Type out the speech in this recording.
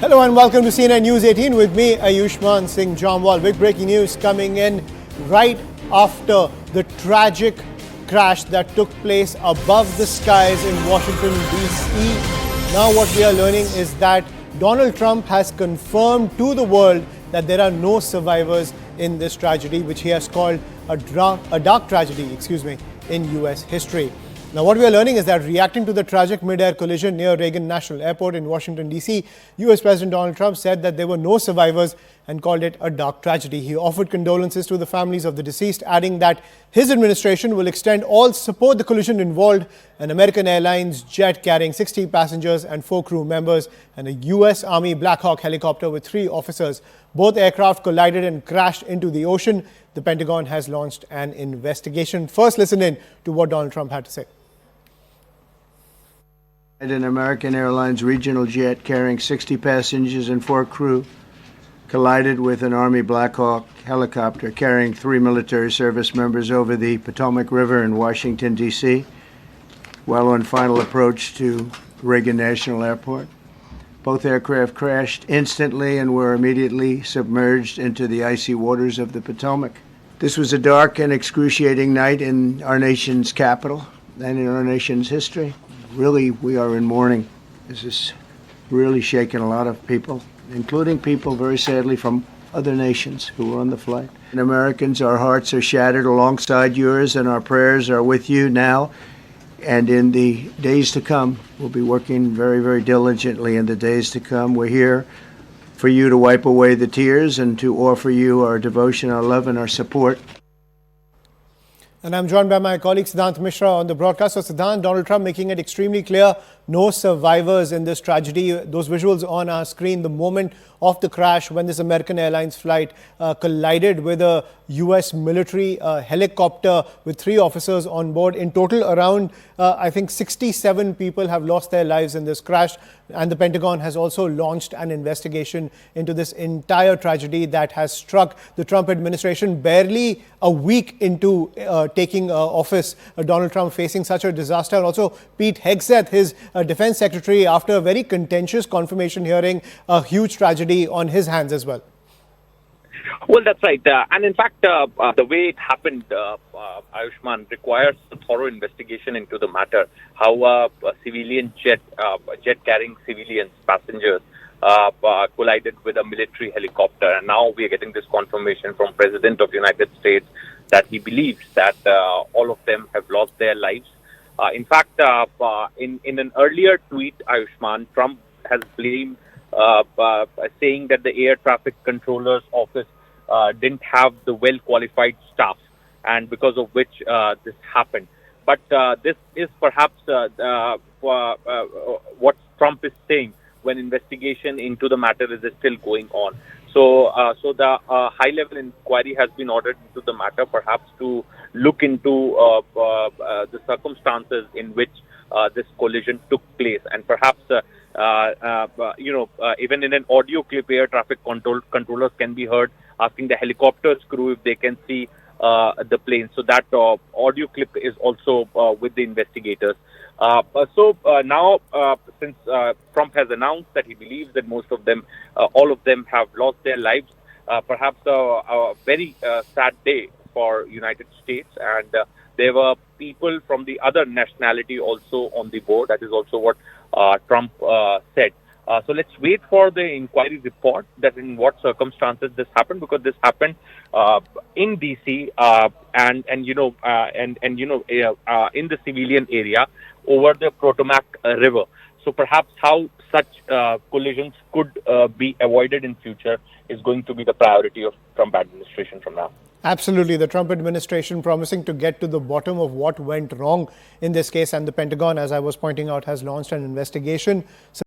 Hello and welcome to CNN News 18 with me, Ayushman Singh Jamwal. Big breaking news coming in right after the tragic crash that took place above the skies in Washington, D.C. Now what we are learning is that Donald Trump has confirmed to the world that there are no survivors in this tragedy, which he has called a dark tragedy, in U.S. history. Now, what we are learning is that reacting to the tragic mid-air collision near Reagan National Airport in Washington, D.C., U.S. President Donald Trump said that there were no survivors and called it a dark tragedy. He offered condolences to the families of the deceased, adding that his administration will extend all support. The collision involved an American Airlines jet carrying 60 passengers and 4 crew members and a U.S. Army Black Hawk helicopter with 3 officers. Both aircraft collided and crashed into the ocean. The Pentagon has launched an investigation. First, listen in to what Donald Trump had to say. An American Airlines regional jet carrying 60 passengers and 4 crew collided with an Army Black Hawk helicopter carrying 3 military service members over the Potomac River in Washington, D.C., while on final approach to Reagan National Airport. Both aircraft crashed instantly and were immediately submerged into the icy waters of the Potomac. This was a dark and excruciating night in our nation's capital and in our nation's history. Really, we are in mourning. This has really shaken a lot of people, including people, very sadly, from other nations who were on the flight. And Americans, our hearts are shattered alongside yours, and our prayers are with you now. And in the days to come, we'll be working very, very diligently in the days to come. We're here for you to wipe away the tears and to offer you our devotion, our love, and our support. And I'm joined by my colleague Siddhant Mishra on the broadcast. So Siddhant, Donald Trump making it extremely clear, no survivors in this tragedy. Those visuals on our screen, the moment of the crash when this American Airlines flight collided with a U.S. military helicopter with 3 officers on board. In total, around, I think, 67 people have lost their lives in this crash. And the Pentagon has also launched an investigation into this entire tragedy that has struck the Trump administration barely a week into taking office. Donald Trump facing such a disaster. Also, Pete Hegseth, his defense secretary, after a very contentious confirmation hearing, a huge tragedy on his hands as well. Well, that's right. And in fact, the way it happened, Ayushman, requires a thorough investigation into the matter. How a civilian jet carrying civilians, passengers, collided with a military helicopter. And now we are getting this confirmation from President of the United States that he believes that all of them have lost their lives. In fact, in an earlier tweet, Ayushman, Trump has blamed, saying that the air traffic controller's office didn't have the well-qualified staff, and because of which this happened. But this is perhaps what Trump is saying when investigation into the matter is still going on. So the high-level inquiry has been ordered into the matter, perhaps to look into the circumstances in which this collision took place, and perhaps even in an audio clip, air traffic controllers can be heard asking the helicopter's crew if they can see the plane. So that audio clip is also with the investigators. Now, since Trump has announced that he believes that most of them, all of them have lost their lives, perhaps a very sad day for United States. And there were people from the other nationality also on the board. That is also what Trump said. So let's wait for the inquiry report that in what circumstances this happened, because this happened in DC in the civilian area over the Potomac River. So perhaps how such collisions could be avoided in future is going to be the priority of Trump administration from now. Absolutely. The Trump administration promising to get to the bottom of what went wrong in this case. And the Pentagon, as I was pointing out, has launched an investigation.